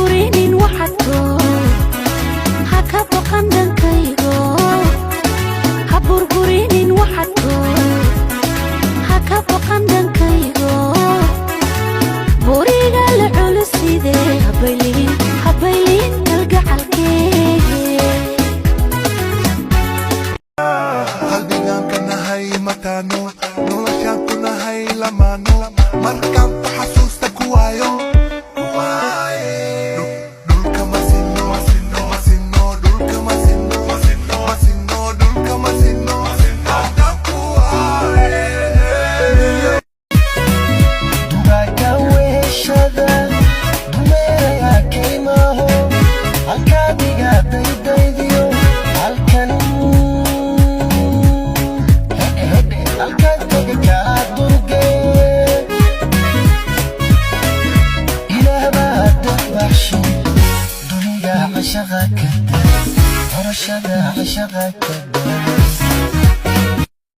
burburinin waxadko ha ka baqan dhankaygo ha burburinin waxadko ha ka baqan dhankaygo buriga la culuside habaylin kalgacalkee qalbigaan ka nahay mataano noloshaan ku nahay lamaano markaan ku xasuusta ku waayo عشقك